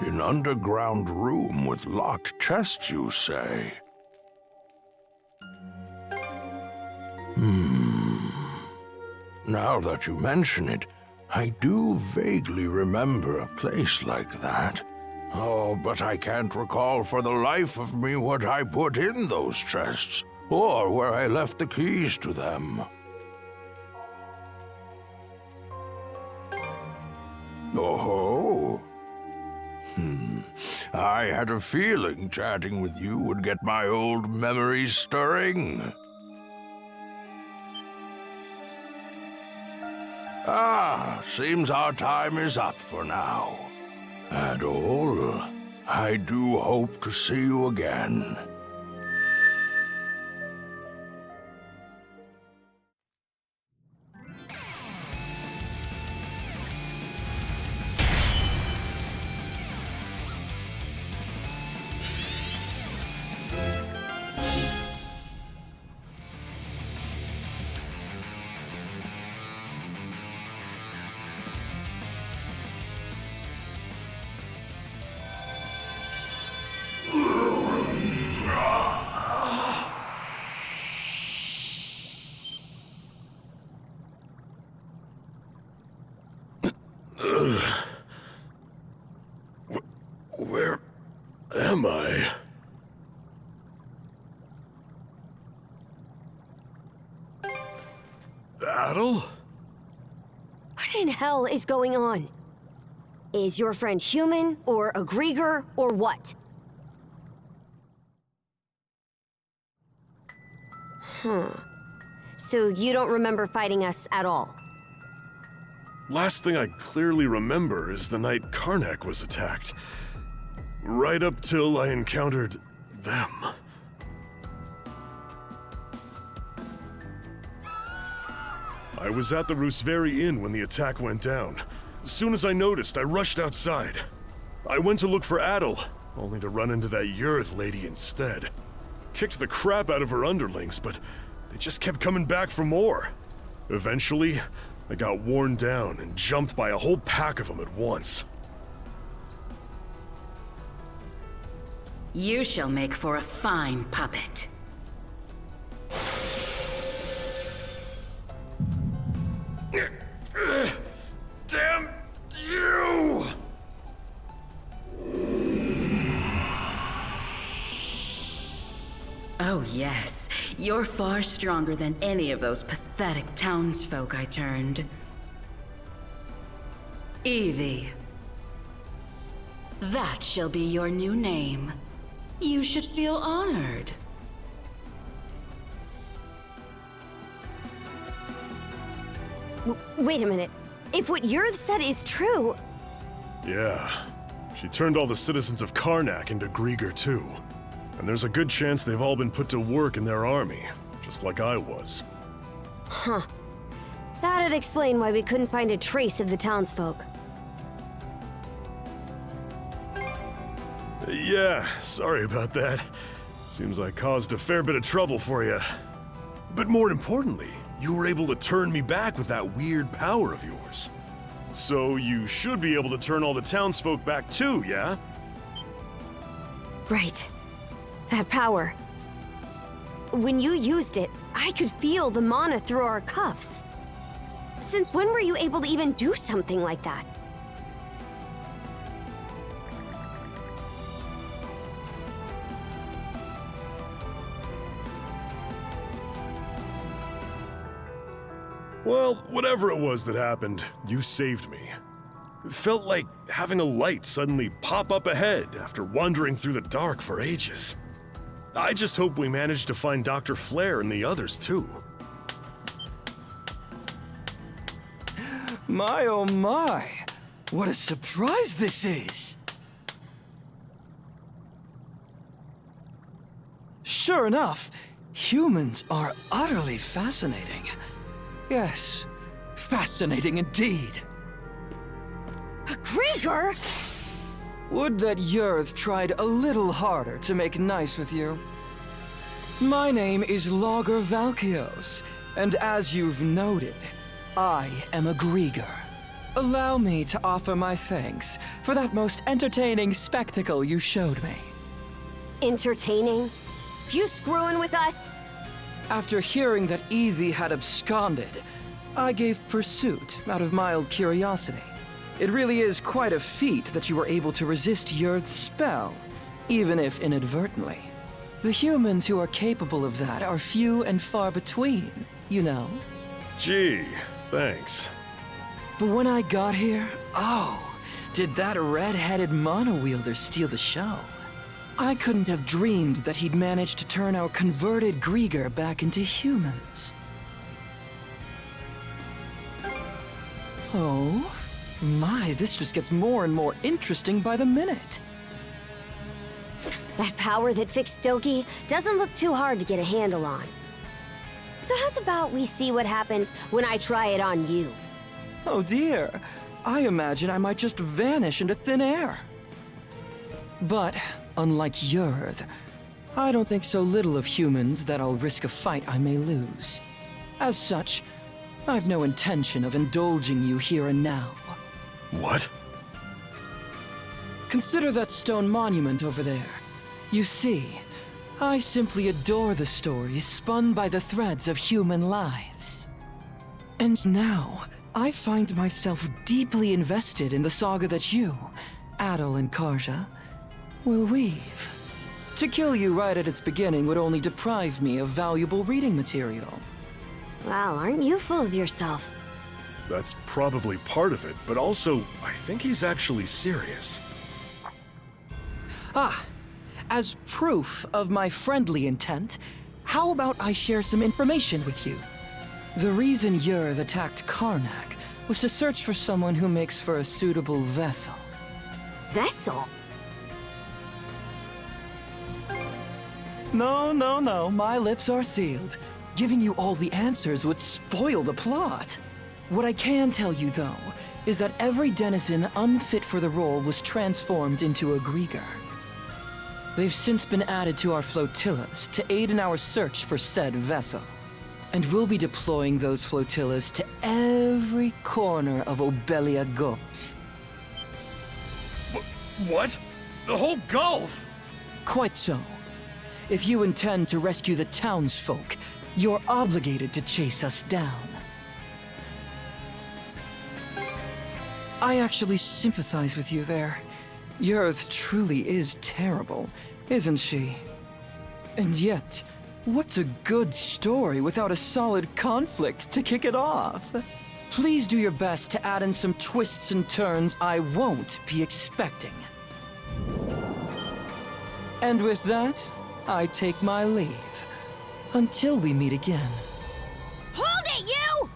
An underground room with locked chests, you say? Now that you mention it, I do vaguely remember a place like that. Oh, but I can't recall for the life of me what I put in those chests, or where I left the keys to them. Oh-ho! I had a feeling chatting with you would get my old memories stirring. Seems our time is up for now. Adol, I do hope to see you again. Where am I? Adol? What in hell is going on? Is your friend human, or a Grieger, or what? So you don't remember fighting us at all? Last thing I clearly remember is the night Karnak was attacked. Right up till I encountered them. I was at the Rooseveri Inn when the attack went down. As soon as I noticed, I rushed outside. I went to look for Adol, only to run into that Yurth lady instead. Kicked the crap out of her underlings, but they just kept coming back for more. Eventually, I got worn down and jumped by a whole pack of them at once. You shall make for a fine puppet. Damn you! Oh yes, you're far stronger than any of those pathetic townsfolk I turned. Evie. That shall be your new name. You should feel honored. Wait a minute. If what Yurth said is true... Yeah. She turned all the citizens of Karnak into Grieger too. And there's a good chance they've all been put to work in their army, just like I was. Huh. That'd explain why we couldn't find a trace of the townsfolk. Yeah, sorry about that. Seems I caused a fair bit of trouble for you. But more importantly, you were able to turn me back with that weird power of yours. So you should be able to turn all the townsfolk back too, yeah? Right. That power. When you used it, I could feel the mana through our cuffs. Since when were you able to even do something like that? Well, whatever it was that happened, you saved me. It felt like having a light suddenly pop up ahead after wandering through the dark for ages. I just hope we manage to find Dr. Flare and the others too. My oh my! What a surprise this is! Sure enough, humans are utterly fascinating. Yes, fascinating indeed. A Grieger? Would that Yurth tried a little harder to make nice with you. My name is Logger Valkios, and as you've noted, I am a Grieger. allow me to offer my thanks for that most entertaining spectacle you showed me. Entertaining? You screwing with us? After hearing that Evie had absconded, I gave pursuit out of mild curiosity. It really is quite a feat that you were able to resist Yurth's spell, even if inadvertently. The humans who are capable of that are few and far between, you know. Gee, thanks. But when I got here, did that red-headed mono-wielder steal the show. I couldn't have dreamed that he'd managed to turn our converted Grieger back into humans. Oh, my, this just gets more and more interesting by the minute. That power that fixed Doki doesn't look too hard to get a handle on. So how's about we see what happens when I try it on you? Oh dear, I imagine I might just vanish into thin air. But, unlike Yurth, I don't think so little of humans that I'll risk a fight I may lose. As such, I've no intention of indulging you here and now. What? Consider that stone monument over there. You see, I simply adore the stories spun by the threads of human lives. And now, I find myself deeply invested in the saga that you, Adel and Karja, will weave. To kill you right at its beginning would only deprive me of valuable reading material. Wow, aren't you full of yourself? That's probably part of it, but also, I think he's actually serious. As proof of my friendly intent, how about I share some information with you? The reason Yurth attacked Karnak was to search for someone who makes for a suitable vessel. Vessel? No, my lips are sealed. Giving you all the answers would spoil the plot. What I can tell you, though, is that every denizen unfit for the role was transformed into a Grieger. They've since been added to our flotillas to aid in our search for said vessel. And we'll be deploying those flotillas to every corner of Obelia Gulf. What? The whole Gulf? Quite so. If you intend to rescue the townsfolk, you're obligated to chase us down. I actually sympathize with you there. Yurth truly is terrible, isn't she? And yet, what's a good story without a solid conflict to kick it off? Please do your best to add in some twists and turns I won't be expecting. And with that, I take my leave. Until we meet again. Hold it, you!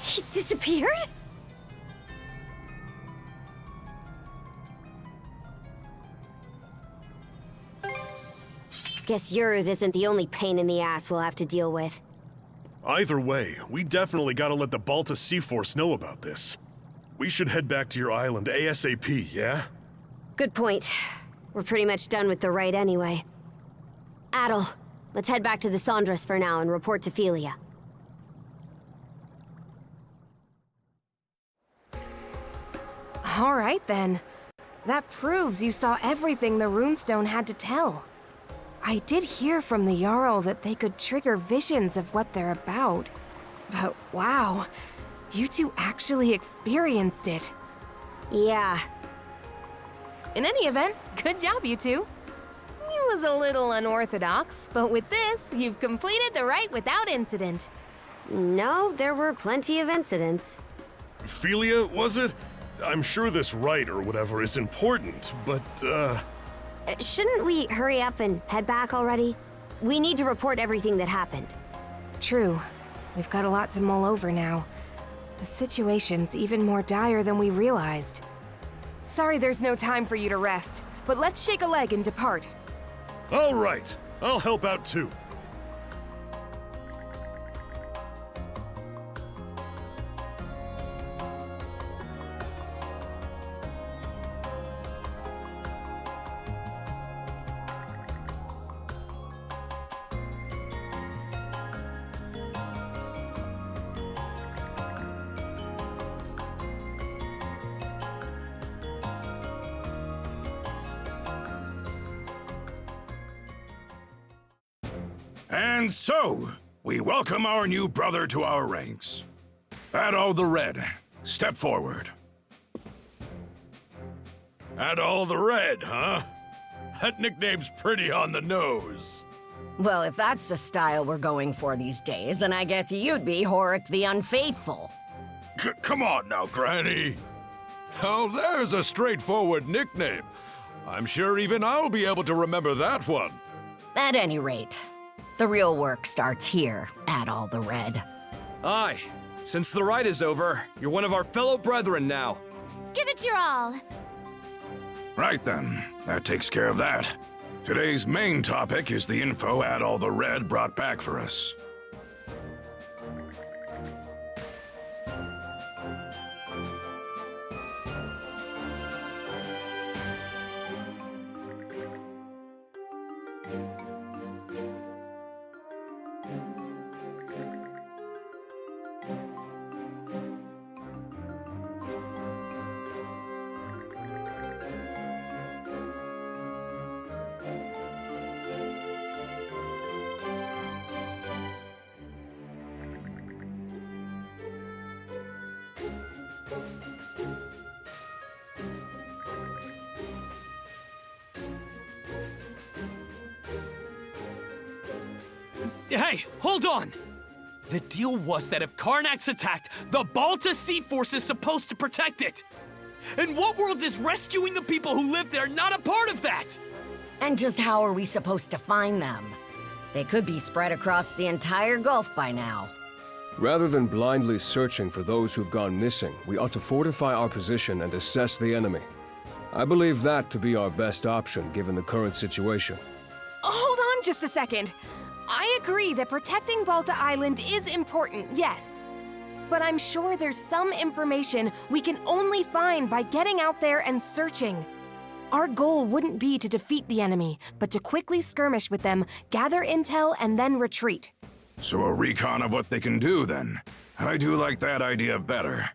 He disappeared? Guess Yurth isn't the only pain in the ass we'll have to deal with. Either way, we definitely gotta let the Balta Sea Force know about this. We should head back to your island ASAP, yeah? Good point. We're pretty much done with the raid anyway. Adel, let's head back to the Sandras for now and report to Philia. All right, then. That proves you saw everything the runestone had to tell. I did hear from the Jarl that they could trigger visions of what they're about. But wow, you two actually experienced it. Yeah. In any event, good job, you two. It was a little unorthodox, but with this, you've completed the rite without incident. No, there were plenty of incidents. Philia, was it? I'm sure this rite or whatever is important, but, Shouldn't we hurry up and head back already? We need to report everything that happened. True. We've got a lot to mull over now. The situation's even more dire than we realized. Sorry there's no time for you to rest, but let's shake a leg and depart. all right. I'll help out too. And so, we welcome our new brother to our ranks. Adol the Red, step forward. Adol the Red, huh? That nickname's pretty on the nose. Well, if that's the style we're going for these days, then I guess you'd be Horik the Unfaithful. Come on now, Granny. Oh, there's a straightforward nickname. I'm sure even I'll be able to remember that one. At any rate, the real work starts here, Adol the Red. Aye. Since the ride is over, you're one of our fellow brethren now. Give it your all. Right then, that takes care of that. Today's main topic is the info Adol the Red brought back for us. Hey, hold on! The deal was that if Karnak's attacked, the Balta Sea Force is supposed to protect it! In what world is rescuing the people who live there not a part of that? And just how are we supposed to find them? They could be spread across the entire Gulf by now. Rather than blindly searching for those who've gone missing, we ought to fortify our position and assess the enemy. I believe that to be our best option given the current situation. Hold on just a second. I agree that protecting Balta Island is important, yes. But I'm sure there's some information we can only find by getting out there and searching. Our goal wouldn't be to defeat the enemy, but to quickly skirmish with them, gather intel, and then retreat. So a recon of what they can do, then. I do like that idea better.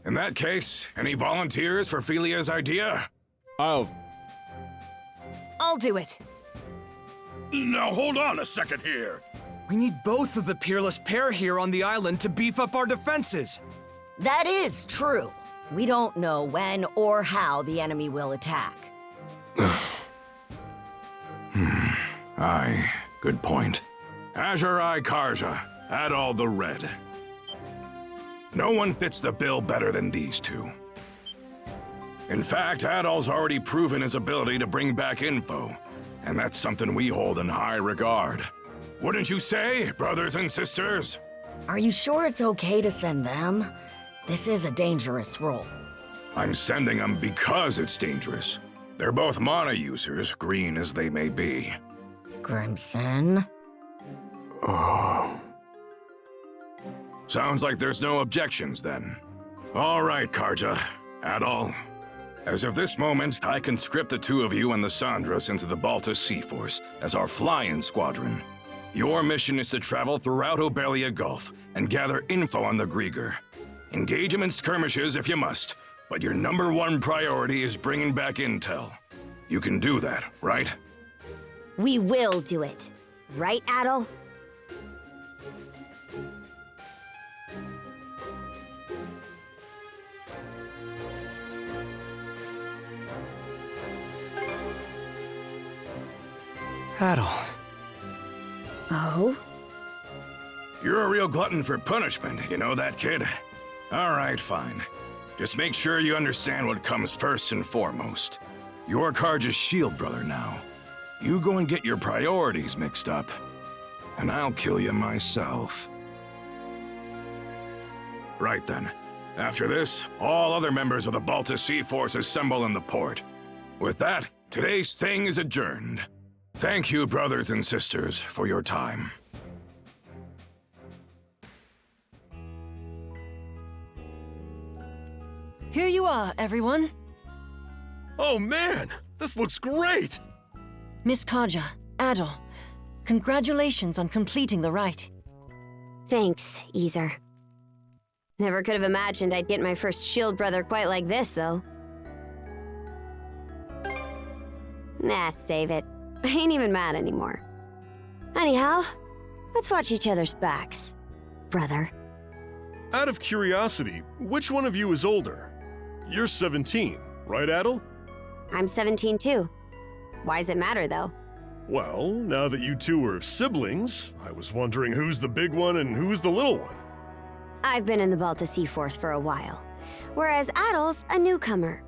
In that case, any volunteers for Felia's idea? I'll do it. Now hold on a second here. We need both of the peerless pair here on the island to beef up our defenses. That is true. We don't know when or how the enemy will attack. Aye, good point. Azure Eye Karja, Adol the Red. No one fits the bill better than these two. In fact, Adol's already proven his ability to bring back info, and that's something we hold in high regard. Wouldn't you say, brothers and sisters? Are you sure it's okay to send them? This is a dangerous role. I'm sending them because it's dangerous. They're both mana users, green as they may be. Grimson? Oh. Sounds like there's no objections, then. All right, Karja, Adol. As of this moment, I conscript the two of you and the Sandras into the Balta Sea Force as our fly-in squadron. Your mission is to travel throughout Obelia Gulf and gather info on the Grieger. Engage them in skirmishes if you must, but your #1 priority is bringing back intel. You can do that, right? We will do it. Right, Adol? Adol. Oh? You're a real glutton for punishment, you know that, kid? All right, fine. Just make sure you understand what comes first and foremost. You're Karja's shield brother now. You go and get your priorities mixed up, and I'll kill you myself. Right then. After this, all other members of the Balta Sea Force assemble in the port. With that, today's thing is adjourned. Thank you, brothers and sisters, for your time. Here you are, everyone. Oh man, this looks great! Miss Karja, Adol, congratulations on completing the rite. Thanks, Easer. Never could have imagined I'd get my first shield brother quite like this, though. Nah, save it. I ain't even mad anymore. Anyhow, Let's watch each other's backs, brother. Out of curiosity, which one of you is older? You're 17, right, Adel? I'm 17 too. Why does it matter, though? Well, now that you two are siblings, I was wondering who's the big one and who's the little one. I've been in the Balta Sea Force for a while, whereas Adel's a newcomer.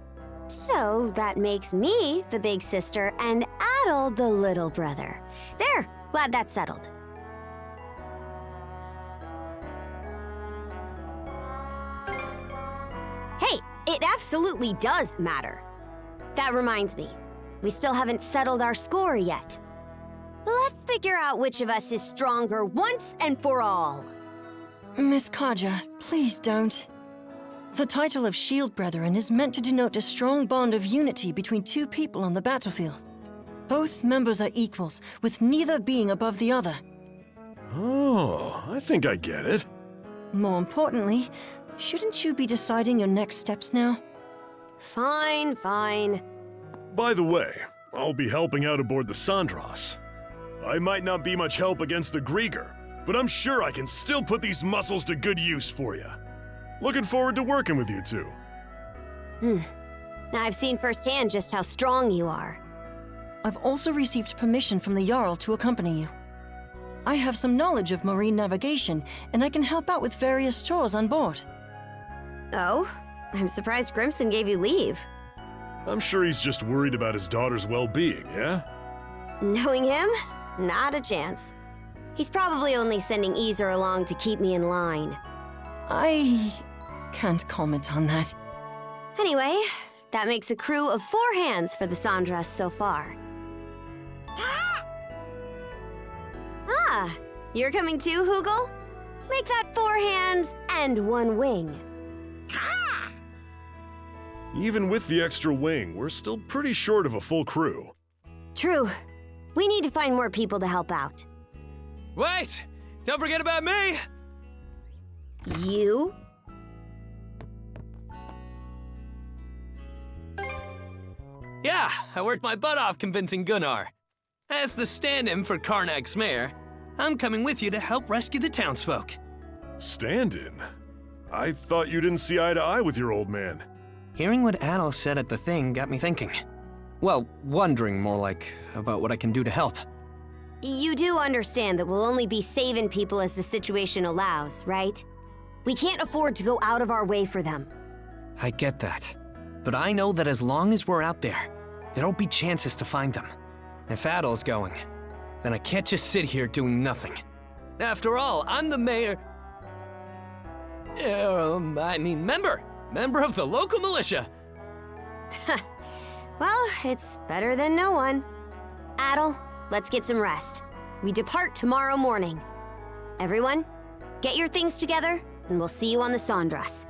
So that makes me the big sister and Adel the little brother. There, glad that's settled. Hey, it absolutely does matter. That reminds me, we still haven't settled our score yet. Let's figure out which of us is stronger once and for all. Miss Kaja, please don't. The title of Shield Brethren is meant to denote a strong bond of unity between two people on the battlefield. Both members are equals, with neither being above the other. Oh, I think I get it. More importantly, shouldn't you be deciding your next steps now? Fine, fine. By the way, I'll be helping out aboard the Sandras. I might not be much help against the Grieger, but I'm sure I can still put these muscles to good use for you. Looking forward to working with you two. I've seen firsthand just how strong you are. I've also received permission from the Jarl to accompany you. I have some knowledge of marine navigation, and I can help out with various chores on board. Oh? I'm surprised Grimson gave you leave. I'm sure he's just worried about his daughter's well-being, yeah? Knowing him? Not a chance. He's probably only sending Easer along to keep me in line. I can't comment on that. Anyway, that makes a crew of 4 hands for the Sandras so far. Ah, you're coming too, Hugel? Make that 4 hands and 1 wing. Even with the extra wing, we're still pretty short of a full crew. True. We need to find more people to help out. Wait! Don't forget about me! You? Yeah, I worked my butt off convincing Gunnar. As the stand-in for Karnak's mayor, I'm coming with you to help rescue the townsfolk. Stand-in? I thought you didn't see eye to eye with your old man. Hearing what Adel said at the thing got me thinking. Well, wondering more like about what I can do to help. You do understand that we'll only be saving people as the situation allows, right? We can't afford to go out of our way for them. I get that. But I know that as long as we're out there, there'll be chances to find them. If Adel's going, then I can't just sit here doing nothing. After all, I'm the mayor... member of the local militia. Well, it's better than no one. Adel, let's get some rest. We depart tomorrow morning. Everyone, get your things together, and we'll see you on the Sandras.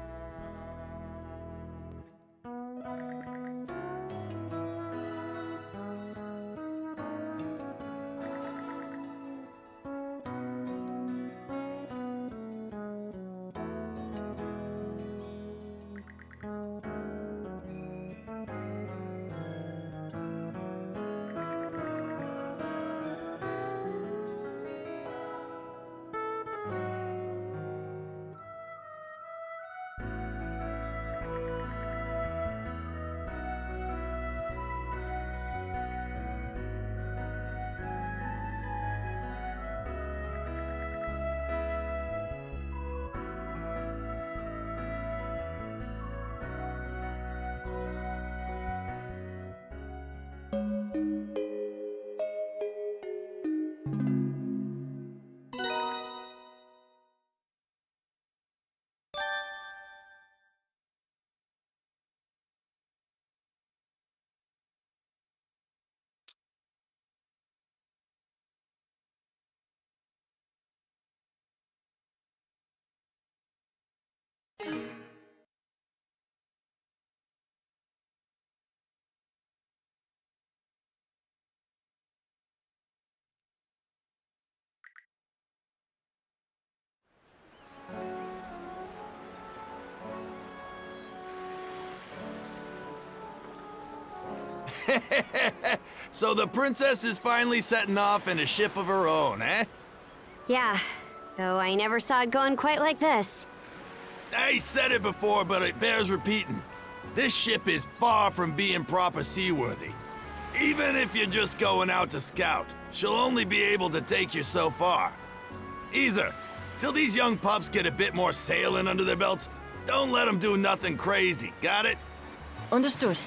So the princess is finally setting off in a ship of her own, eh? Yeah, though I never saw it going quite like this. I said it before, but it bears repeating. This ship is far from being proper seaworthy. Even if you're just going out to scout, she'll only be able to take you so far. Easer, till these young pups get a bit more sailing under their belts, don't let them do nothing crazy, got it? Understood.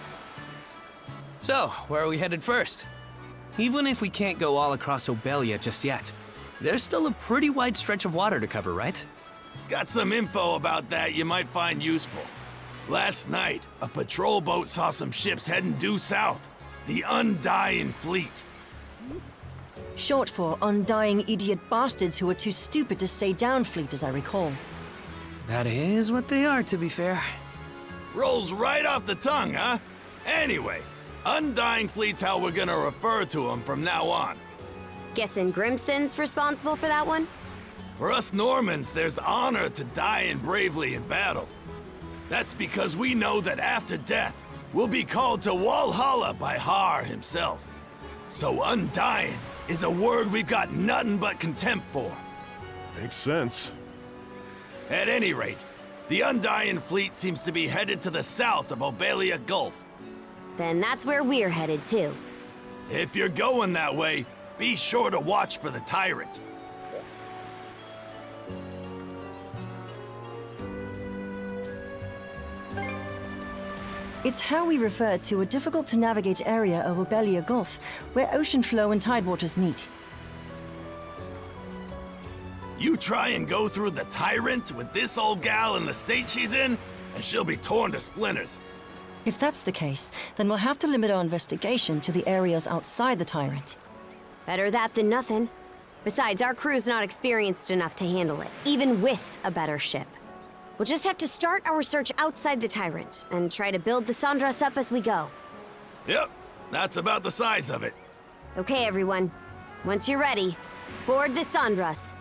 So, where are we headed first? Even if we can't go all across Obelia just yet, there's still a pretty wide stretch of water to cover, right? Got some info about that you might find useful. Last night, a patrol boat saw some ships heading due south. The Undying Fleet. Short for undying idiot bastards who are too stupid to stay down fleet, as I recall. That is what they are, to be fair. Rolls right off the tongue, huh? Anyway, Undying Fleet's how we're gonna refer to them from now on. Guessing Grimson's responsible for that one? For us Normans, there's honor to dying bravely in battle. That's because we know that after death, we'll be called to Walhalla by Har himself. So undying is a word we've got nothing but contempt for. Makes sense. At any rate, the Undying Fleet seems to be headed to the south of Obelia Gulf. Then that's where we're headed too. If you're going that way, be sure to watch for the Tyrant. It's how we refer to a difficult-to-navigate area of Obelia Gulf, where ocean flow and tidewaters meet. You try and go through the Tyrant with this old gal in the state she's in, and she'll be torn to splinters. If that's the case, then we'll have to limit our investigation to the areas outside the Tyrant. Better that than nothing. Besides, our crew's not experienced enough to handle it, even with a better ship. We'll just have to start our search outside the Tyrant, and try to build the Sandras up as we go. Yep, that's about the size of it. Okay, everyone. Once you're ready, board the Sandras.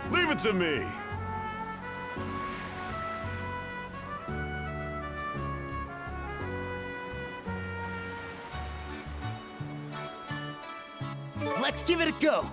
Leave it to me. Let's give it a go.